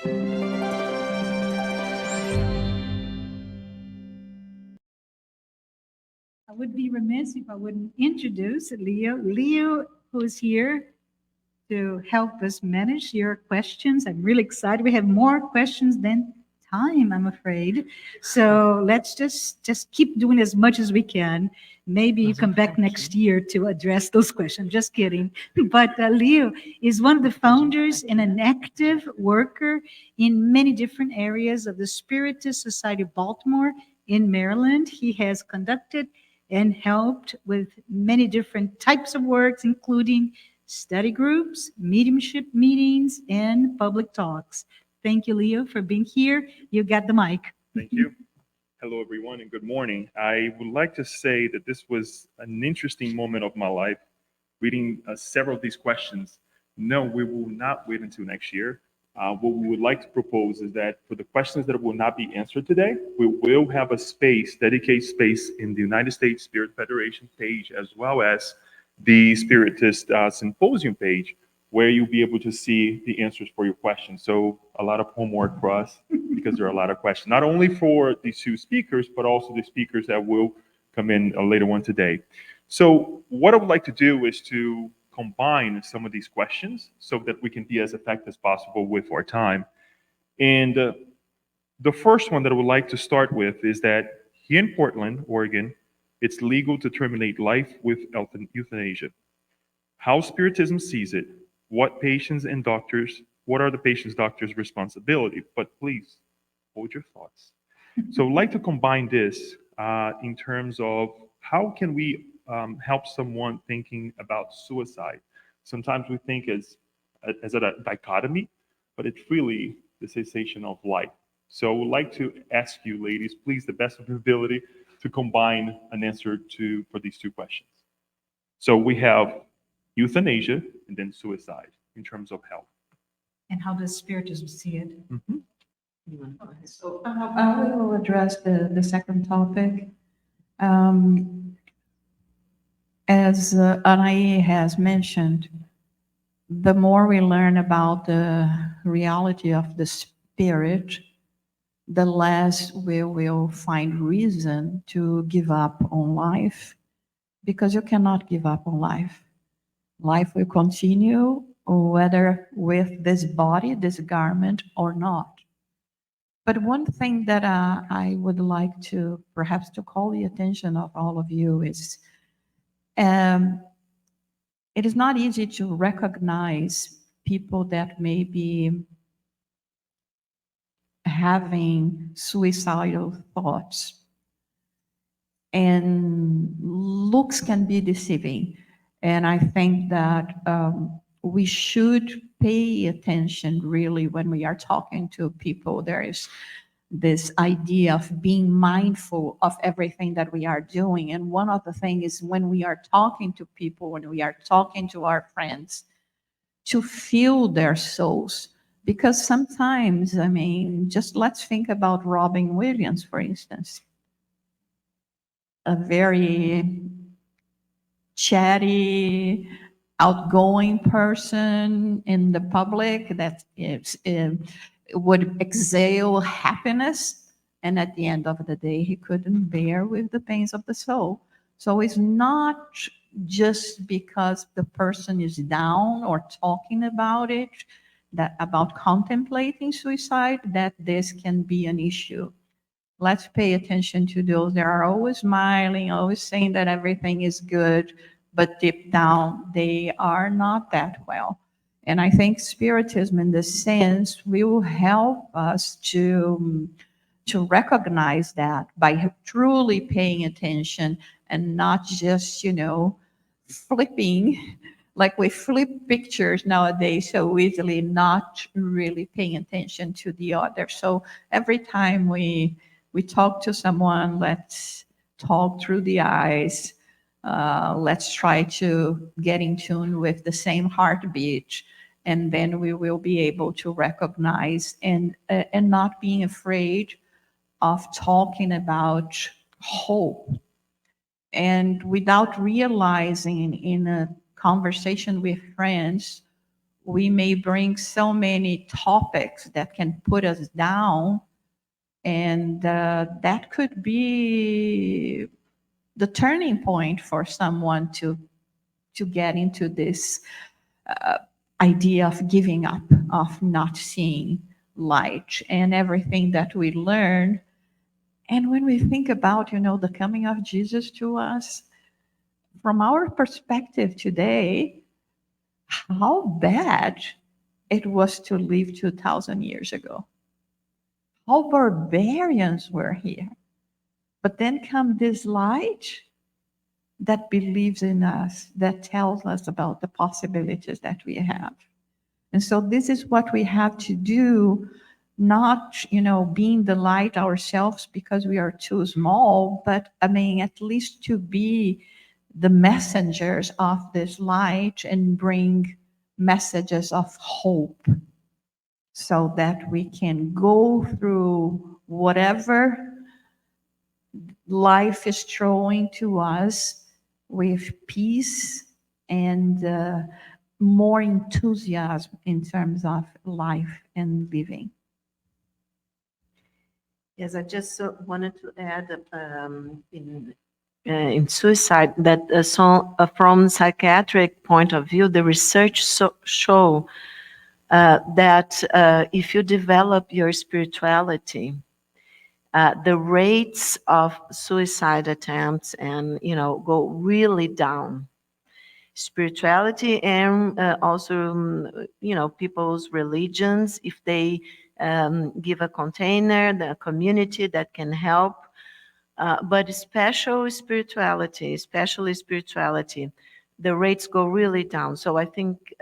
I would be remiss if I wouldn't introduce Leo. Leo, who's here to help us manage your questions. I'm really excited. We have more questions than time, I'm afraid. So let's just keep doing as much as we can. Maybe you come back next year to address those questions. Just kidding. But Leo is one of the founders and an active worker in many different areas of the Spiritist Society of Baltimore in Maryland. He has conducted and helped with many different types of works, including study groups, mediumship meetings, and public talks. Thank you, Leo, for being here. You got the mic. Thank you. Hello, everyone, and good morning. I would like to say that this was an interesting moment of my life, reading several of these questions. No, we will not wait until next year. What we would like to propose is that for the questions that will not be answered today, we will have a space, dedicated space in the United States Spirit Federation page, as well as the Spiritist Symposium page, where you'll be able to see the answers for your questions. So a lot of homework for us, because there are a lot of questions, not only for these two speakers, but also the speakers that will come in later on today. So what I would like to do is to combine some of these questions so that we can be as effective as possible with our time. And the first one that I would like to start with is that here in Portland, Oregon, it's legal to terminate life with euthanasia. How Spiritism sees it, what are the patient's doctor's responsibility? But please, hold your thoughts. So I'd like to combine this in terms of how can we help someone thinking about suicide. Sometimes we think as a dichotomy, but it's really the cessation of life. So I would like to ask you, ladies, please, the best of your ability, to combine an answer for these two questions. So we have euthanasia and then suicide in terms of health. And how does Spiritism see it? Mm-hmm. So I will address the second topic. As Anhay has mentioned, the more we learn about the reality of the spirit, the less we will find reason to give up on life, because you cannot give up on life. Life will continue whether with this body, this garment, or not. But one thing that I would like to perhaps to call the attention of all of you is it is not easy to recognize people that may be having suicidal thoughts. And looks can be deceiving. And I think that we should pay attention really when we are talking to people. There is this idea of being mindful of everything that we are doing. And one of the things is when we are talking to people, when we are talking to our friends, to feel their souls. Because sometimes, I mean, just let's think about Robin Williams, for instance. A very chatty, outgoing person in the public that would exhale happiness, and at the end of the day, he couldn't bear with the pains of the soul. So it's not just because the person is down or talking about it, that about contemplating suicide, that this can be an issue. Let's pay attention to those that are always smiling, always saying that everything is good, but deep down, they are not that well. And I think Spiritism, in this sense, will help us to recognize that by truly paying attention and not just, flipping, like we flip pictures nowadays so easily, not really paying attention to the other. So every time we talk to someone, let's talk through the eyes. Let's try to get in tune with the same heartbeat, and then we will be able to recognize and not being afraid of talking about hope. And without realizing in a conversation with friends, we may bring so many topics that can put us down, and that could be the turning point for someone to get into this idea of giving up, of not seeing light and everything that we learn. And when we think about, the coming of Jesus to us, from our perspective today, how bad it was to live 2,000 years ago. How barbarians were here. But then come this light that believes in us, that tells us about the possibilities that we have. And so this is what we have to do, not, being the light ourselves because we are too small, but at least to be the messengers of this light and bring messages of hope so that we can go through whatever life is throwing to us with peace and more enthusiasm in terms of life and living. Yes, I just wanted to add in suicide that from psychiatric point of view, the research show that if you develop your spirituality, the rates of suicide attempts and go really down. Spirituality and also people's religions, if they give a container, the community that can help, but especially spirituality, the rates go really down. So I think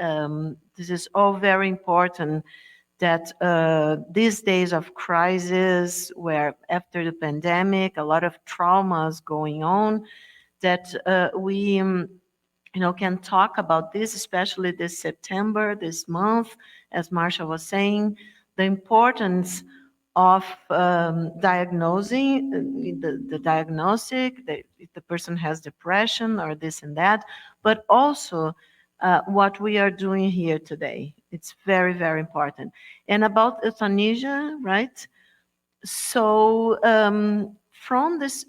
this is all very important, that these days of crisis, where after the pandemic, a lot of traumas going on, that we can talk about this, especially this September, this month, as Marcia was saying, the importance of diagnosing the diagnostic, if the person has depression or this and that, but also what we are doing here today. It's very, very important. And about euthanasia, right? So from this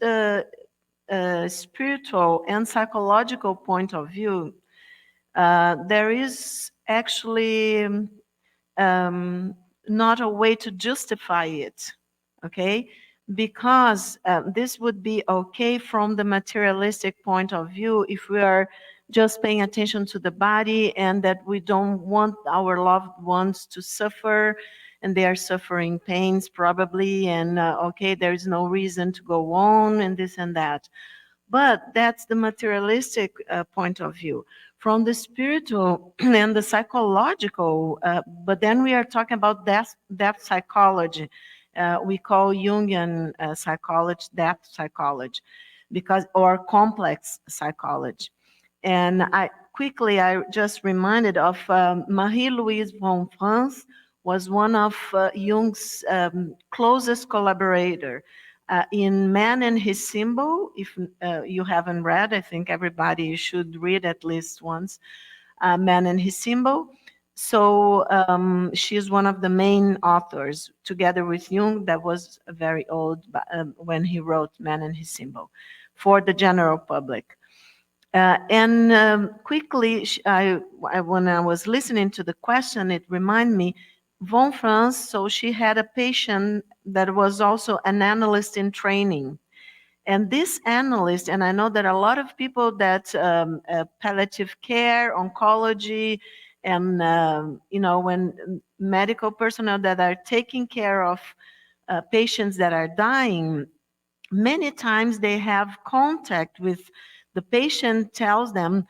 spiritual and psychological point of view, there is actually not a way to justify it, okay? Because this would be okay from the materialistic point of view if we are just paying attention to the body and that we don't want our loved ones to suffer, and they are suffering pains probably, and okay, there is no reason to go on and this and that. But that's the materialistic point of view. From the spiritual and the psychological, but then we are talking about death psychology. We call Jungian psychology death psychology, or complex psychology. And I just reminded of Marie-Louise von Franz, was one of Jung's closest collaborator. In Man and His Symbol, if you haven't read, I think everybody should read at least once, Man and His Symbol. So she's one of the main authors, together with Jung, that was very old when he wrote Man and His Symbol for the general public. Quickly, when I was listening to the question, it reminded me, von Franz, so she had a patient that was also an analyst in training. And this analyst, and I know that a lot of people that palliative care, oncology, and when medical personnel that are taking care of patients that are dying, many times they have contact with the patient, tells them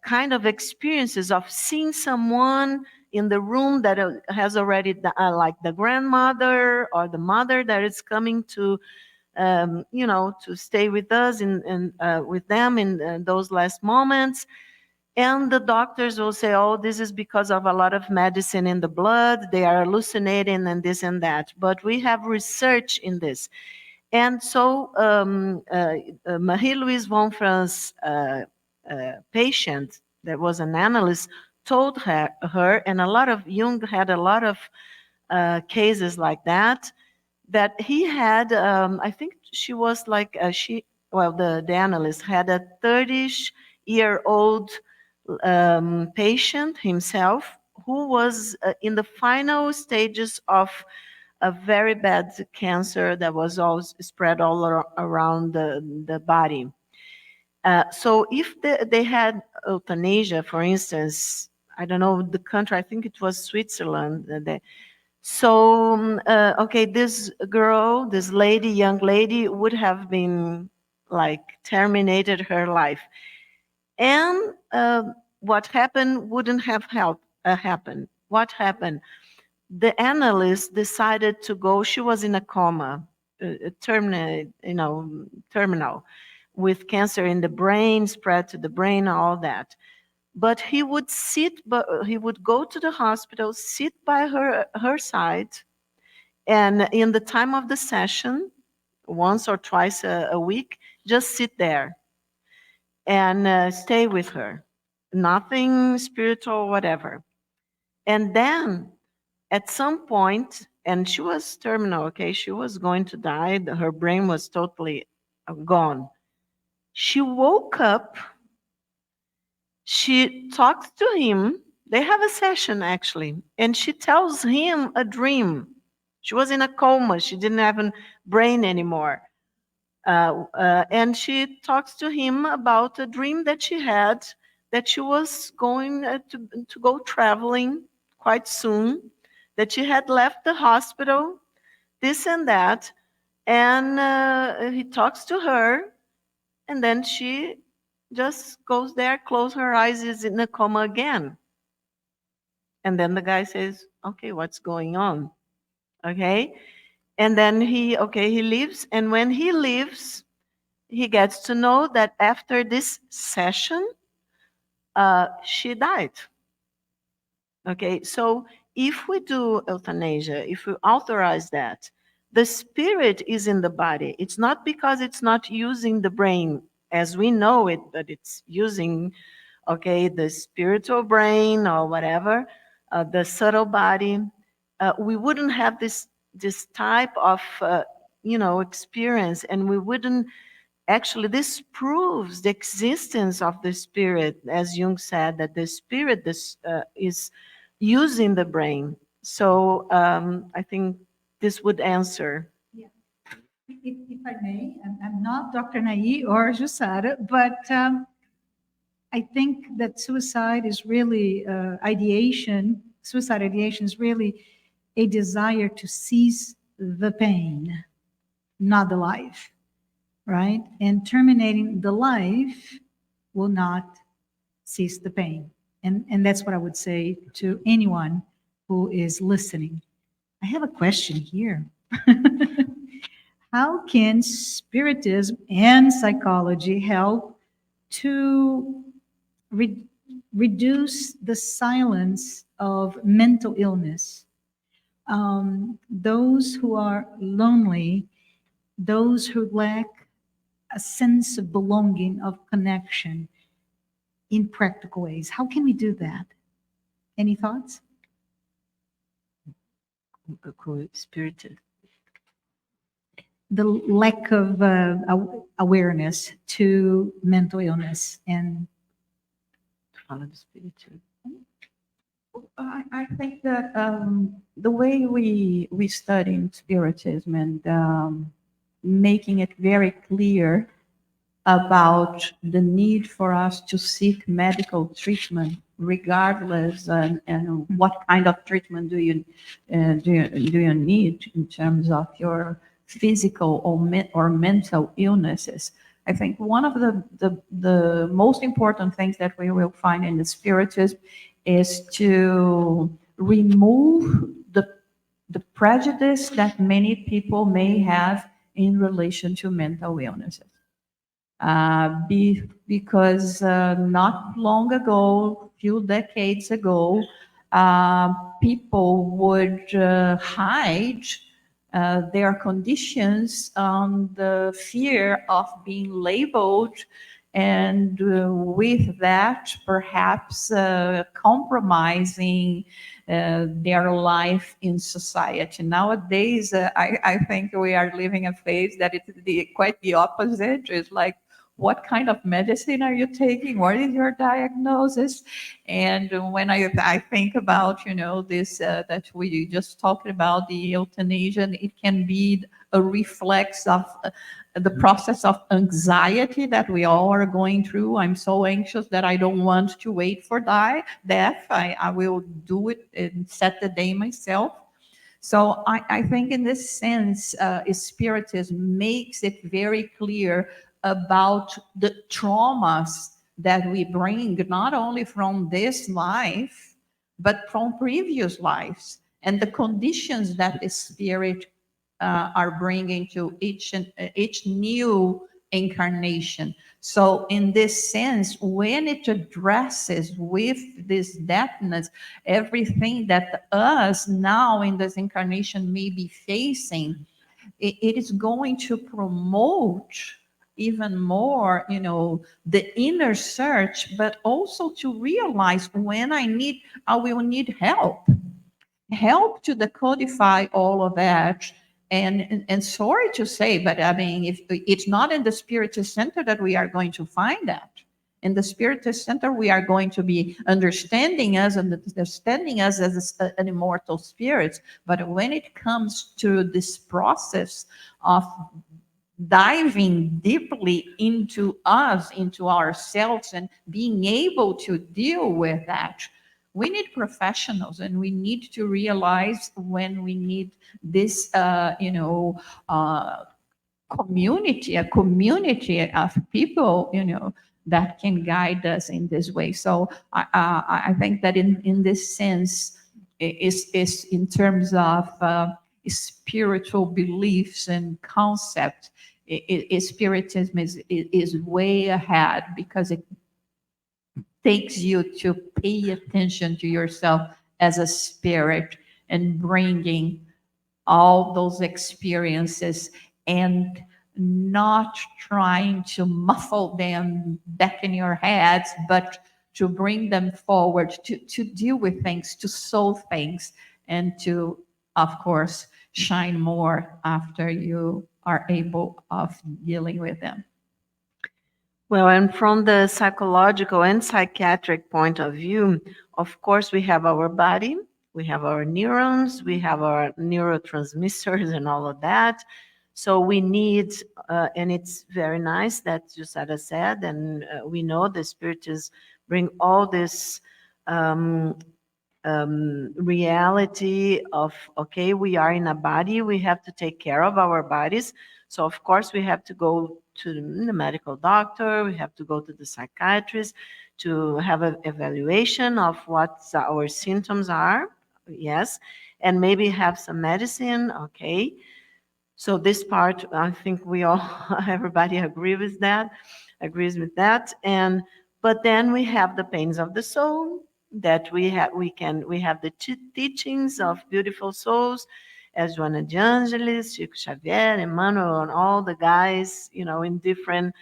kind of experiences of seeing someone in the room that has already, like the grandmother or the mother that is coming to, to stay with us and with them in those last moments. And the doctors will say, oh, this is because of a lot of medicine in the blood. They are hallucinating and this and that. But we have research in this. And so Marie-Louise von Franz patient that was an analyst told her, and a lot of Jung had a lot of cases like that, that he had, I think she was like, the analyst had a 30-year-old patient himself who was in the final stages of a very bad cancer that was all spread all around the body. So if they had euthanasia, for instance, I don't know the country, I think it was Switzerland. So, okay, this girl, this lady, young lady, would have been like terminated her life. And what happened wouldn't have happened. What happened? The analyst decided to go, she was in a coma, terminal, with cancer in the brain, spread to the brain, all that. But he would go to the hospital, sit by her side, and in the time of the session, once or twice a week, just sit there and stay with her. Nothing spiritual, whatever. And then at some point, and she was terminal, okay, she was going to die, her brain was totally gone. She woke up, she talks to him, they have a session actually, and she tells him a dream. She was in a coma, she didn't have a brain anymore. And she talks to him about a dream that she had, that she was going to go traveling quite soon, that she had left the hospital, this and that. And he talks to her, and then she just goes there, close her eyes, is in a coma again. And then the guy says, okay, what's going on? Okay. And then he leaves. And when he leaves, he gets to know that after this session, she died. Okay, so if we do euthanasia, if we authorize that, the spirit is in the body. It's not because it's not using the brain as we know it, but it's using, okay, the spiritual brain or whatever, the subtle body. We wouldn't have this type of, experience, and we wouldn't. Actually, this proves the existence of the spirit, as Jung said, that the spirit is using the brain. So I think this would answer. If I may, I'm not Dr. Anhay or Jussara, but I think that suicide is really suicide ideation is really a desire to cease the pain, not the life, right? And terminating the life will not cease the pain. And that's what I would say to anyone who is listening. I have a question here. How can Spiritism and psychology help to reduce the silence of mental illness? Those who are lonely, those who lack a sense of belonging, of connection in practical ways. How can we do that? Any thoughts? Spirited. The lack of awareness to mental illness and I think that the way we study Spiritism and making it very clear about the need for us to seek medical treatment, regardless and what kind of treatment do you need in terms of your physical or mental illnesses. I think one of the most important things that we will find in the Spiritism is to remove the prejudice that many people may have in relation to mental illnesses. Because not long ago, few decades ago, people would hide their conditions on the fear of being labeled and with that, perhaps compromising their life in society. Nowadays, I think we are living a phase that it's quite the opposite. It's like, what kind of medicine are you taking? What is your diagnosis? And when I think about, this that we just talked about, the euthanasia, it can be a reflex of the process of anxiety that we all are going through. I'm so anxious that I don't want to wait for death. I will do it and set the day myself. So I think in this sense, Spiritism makes it very clear about the traumas that we bring, not only from this life, but from previous lives, and the conditions that the spirit are bringing to each new incarnation. So in this sense, when it addresses with this deafness, everything that us now in this incarnation may be facing, it is going to promote even more, the inner search, but also to realize when I will need help to decodify all of that. And sorry to say, but I mean, if it's not in the Spiritist Center that we are going to find that. In the Spiritist Center, we are going to be understanding us and understanding us as an immortal spirit. But when it comes to this process of diving deeply into us, into ourselves, and being able to deal with that, we need professionals, and we need to realize when we need this, community, a community of people, that can guide us in this way. So I think that in this sense, is in terms of spiritual beliefs and concept, Spiritism is way ahead, because it takes you to pay attention to yourself as a spirit and bringing all those experiences and not trying to muffle them back in your heads, but to bring them forward, to deal with things, to solve things, and to, of course, shine more after you are able of dealing with them. Well, and from the psychological and psychiatric point of view, of course, we have our body, we have our neurons, we have our neurotransmitters and all of that. So we need, and it's very nice that Jussara said, and we know the Spiritists bring all this reality of, okay, we are in a body, we have to take care of our bodies. So of course we have to go to the medical doctor, we have to go to the psychiatrist to have an evaluation of what our symptoms are, yes, and maybe have some medicine, okay. So this part, I think we all, everybody agrees with that. And but then we have the pains of the soul that we have. We have the teachings of beautiful souls, as Joana de Angelis, Chico Xavier, Emmanuel, and all the guys, in different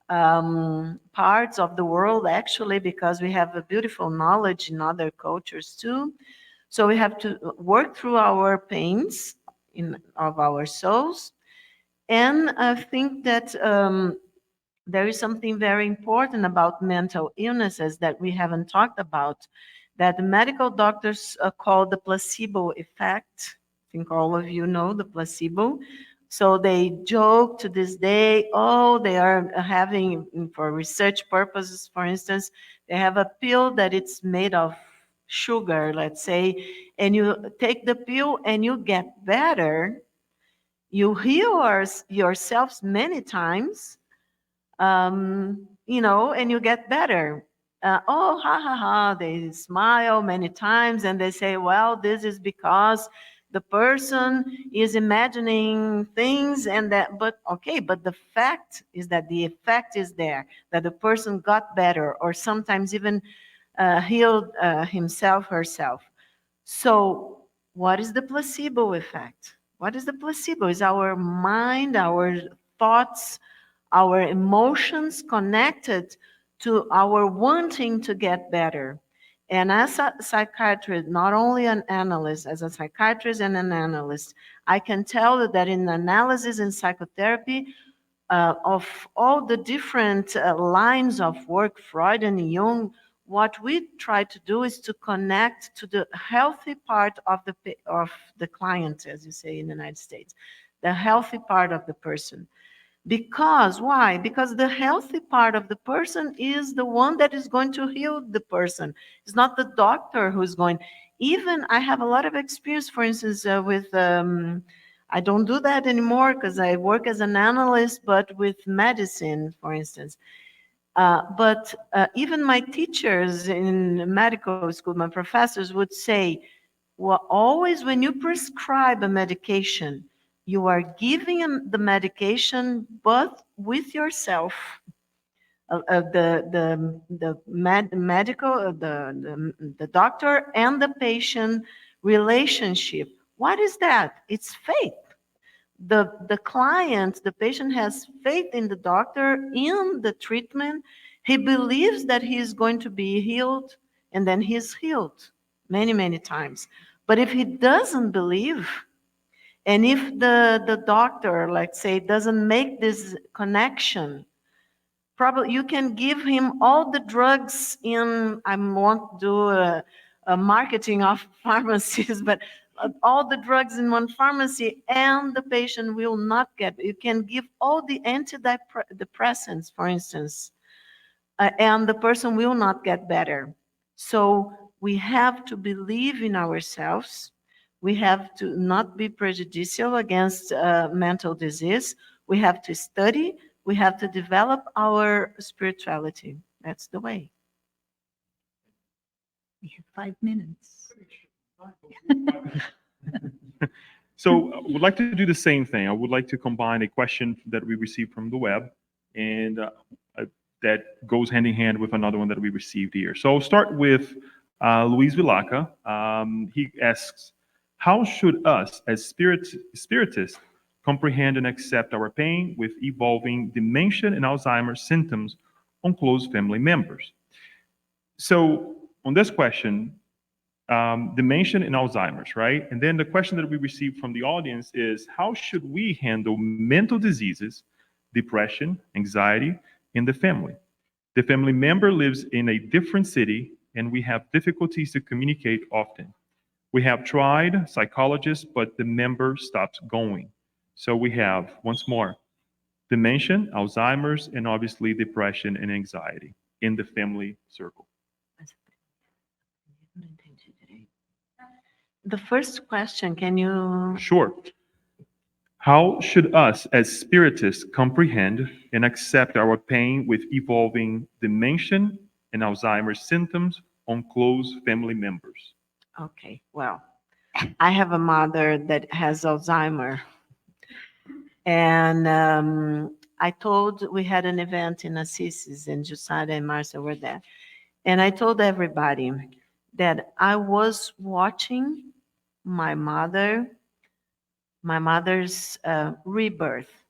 parts of the world, actually, because we have a beautiful knowledge in other cultures too. So we have to work through our pains of our souls. And I think that there is something very important about mental illnesses that we haven't talked about, that the medical doctors call the placebo effect. I think all of you know the placebo. So they joke to this day, oh, they are having, for research purposes, for instance, they have a pill that it's made of sugar, let's say, and you take the pill and you get better. You heal yourselves many times, and you get better. Oh, ha, ha, ha. They smile many times and they say, well, this is because the person is imagining things and that, but okay, but the fact is that the effect is there, that the person got better or sometimes even healed himself, herself. So what is the placebo effect? What is the placebo? Is our mind, our thoughts, our emotions connected to our wanting to get better. And as a psychiatrist, not only an analyst, as a psychiatrist and an analyst, I can tell you that in analysis and psychotherapy, of all the different lines of work, Freud and Jung, what we try to do is to connect to the healthy part of the client, as you say in the United States, the healthy part of the person. Because, why? Because the healthy part of the person is the one that is going to heal the person. It's not the doctor who's going. Even I have a lot of experience, for instance, with, I don't do that anymore because I work as an analyst, but with medicine, for instance. But even my teachers in medical school, my professors would say, well, always when you prescribe a medication, you are giving the medication, but with yourself. The doctor and the patient relationship. What is that? It's faith. The client, the patient has faith in the doctor, in the treatment. He believes that he is going to be healed, and then he's healed many, many times. But if he doesn't believe, and if the doctor, let's say, doesn't make this connection, probably you can give him all the drugs in, I won't do a marketing of pharmacies, but all the drugs in one pharmacy, and the patient will not get, you can give all the antidepressants, for instance, and the person will not get better. So we have to believe in ourselves. We have to not be prejudicial against mental disease. We have to study. We have to develop our spirituality. That's the way. We have 5 minutes. So I would like to do the same thing. I would like to combine a question that we received from the web and that goes hand in hand with another one that we received here. So I'll start with Luis Vilaca. He asks, how should us as spiritists comprehend and accept our pain with evolving dementia and Alzheimer's symptoms on close family members? So on this question, dementia and Alzheimer's, right? And then the question that we received from the audience is, how should we handle mental diseases, depression, anxiety in the family? The family member lives in a different city, and we have difficulties to communicate often. We have tried psychologists, but the member stops going. So we have, once more, dementia, Alzheimer's, and obviously depression and anxiety in the family circle. The first question, can you? Sure. How should us as spiritists comprehend and accept our pain with evolving dementia and Alzheimer's symptoms on close family members? Okay, well, I have a mother that has Alzheimer. And we had an event in Assisi, and Jussara and Marcia were there. And I told everybody that I was watching my mother's rebirth,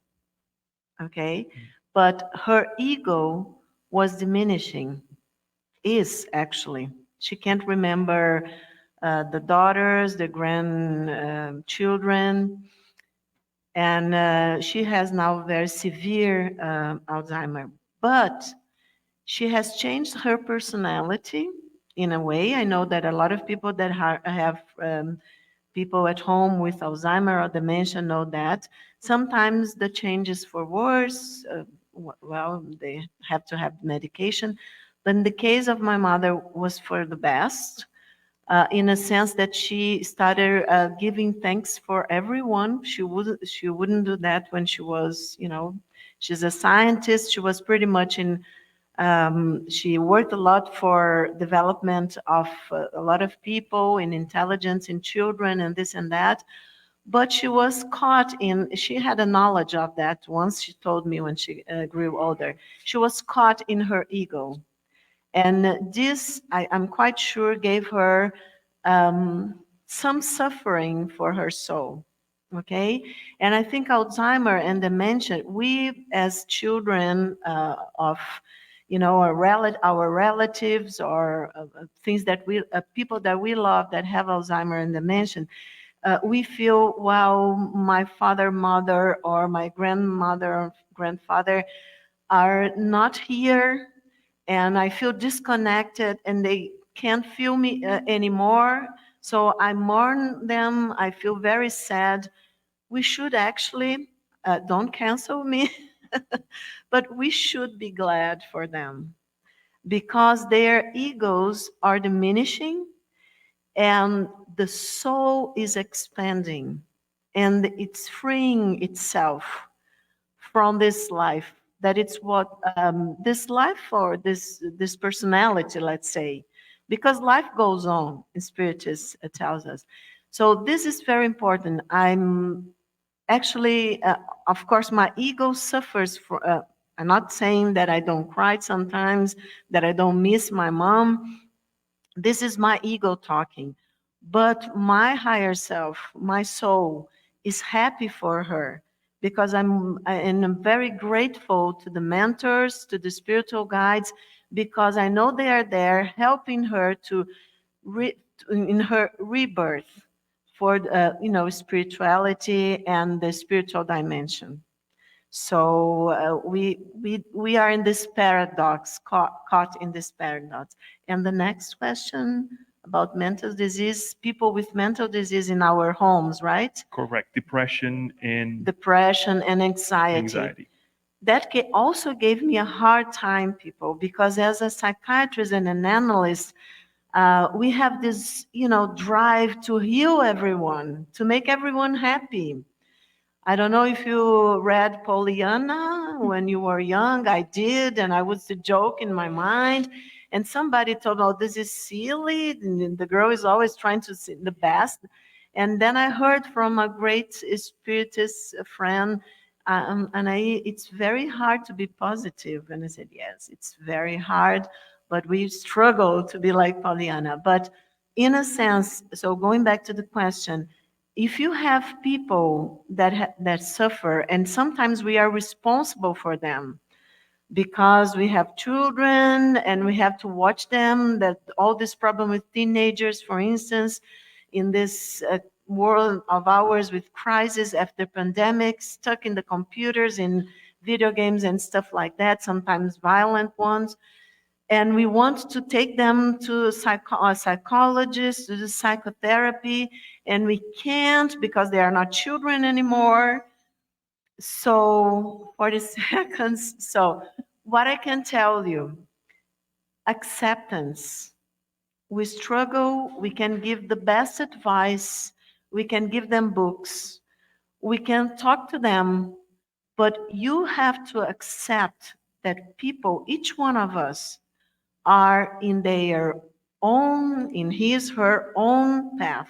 okay? But her ego was diminishing, is actually. She can't remember the daughters, the grandchildren, and she has now very severe Alzheimer. But she has changed her personality in a way. I know that a lot of people that have people at home with Alzheimer or dementia know that. Sometimes the change is for worse. Well, they have to have medication. But in the case of my mother, was for the best. In a sense that she started giving thanks for everyone. She wouldn't do that when she was, she's a scientist. She was pretty much she worked a lot for development of a lot of people in intelligence in children and this and that. But she was caught she had a knowledge of that once. She told me when she grew older. She was caught in her ego. And this, I'm quite sure, gave her some suffering for her soul. Okay, and I think Alzheimer and dementia, we as children of, our relatives or things that we, people that we love that have Alzheimer and dementia, we feel, well, my father, mother, or my grandmother or grandfather are not here, and I feel disconnected, and they can't feel me anymore. So I mourn them. I feel very sad. We should actually, don't cancel me, but we should be glad for them because their egos are diminishing and the soul is expanding and it's freeing itself from this life. That it's what this life or this personality, let's say, because life goes on. Spiritist tells us. So this is very important. I'm actually, of course, my ego suffers for. I'm not saying that I don't cry sometimes, that I don't miss my mom. This is my ego talking. But my higher self, my soul, is happy for her because I'm very grateful to the mentors, to the spiritual guides, because I know they are there helping her to in her rebirth for spirituality and the spiritual dimension. So we are in this paradox, caught in this paradox. And the next question about mental disease, people with mental disease in our homes, right? Correct. Depression and Depression and anxiety. anxiety. That also gave me a hard time, people, because as a psychiatrist and an analyst, we have this, drive to heal everyone, to make everyone happy. I don't know if you read Pollyanna when you were young. I did, and I was the joke in my mind. And somebody told me, oh, this is silly. The girl is always trying to see the best. And then I heard from a great spiritist friend, it's very hard to be positive. And I said, yes, it's very hard, but we struggle to be like Pollyanna. But in a sense, so going back to the question, if you have people that suffer, and sometimes we are responsible for them because we have children and we have to watch them, that all this problem with teenagers, for instance, in this world of ours with crisis after pandemic, stuck in the computers, in video games and stuff like that, sometimes violent ones. And we want to take them to a psychologist, to do psychotherapy, and we can't because they are not children anymore. So 40 seconds. So what I can tell you, acceptance. We struggle, we can give the best advice, we can give them books, we can talk to them, but you have to accept that people, each one of us, are in their own, in his, her own path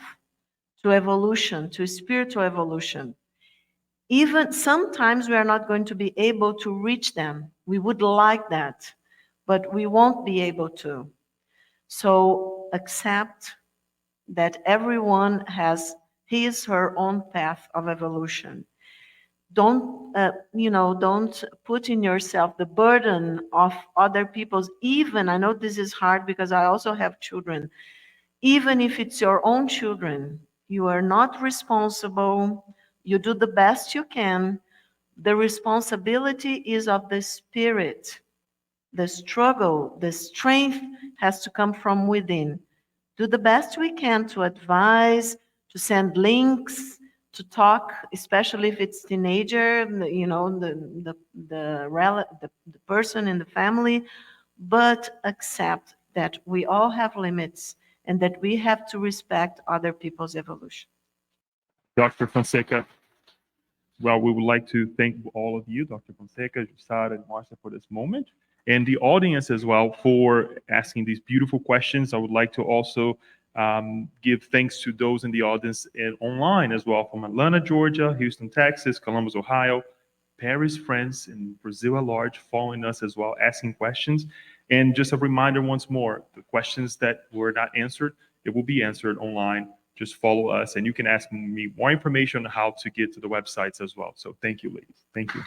to evolution, to spiritual evolution. Even sometimes we are not going to be able to reach them. We would like that, but we won't be able to. So accept that everyone has his, her own path of evolution. Don't don't put in yourself the burden of other people's, even, I know this is hard because I also have children, even if it's your own children, you are not responsible. You do the best you can. The responsibility is of the spirit. The struggle, the strength has to come from within. Do the best we can to advise, to send links, to talk, especially if it's teenager, the person in the family, but accept that we all have limits and that we have to respect other people's evolution. Dr. Fonseca, well, we would like to thank all of you, Dr. Fonseca, Jussara, and Marcia, for this moment, and the audience as well for asking these beautiful questions. I would like to also give thanks to those in the audience and online as well, from Atlanta, Georgia, Houston, Texas, Columbus, Ohio, Paris, France, and Brazil at large, following us as well, asking questions. And just a reminder once more, the questions that were not answered, it will be answered online just follow us, and you can ask me more information on how to get to the websites as well. So thank you, ladies. Thank you.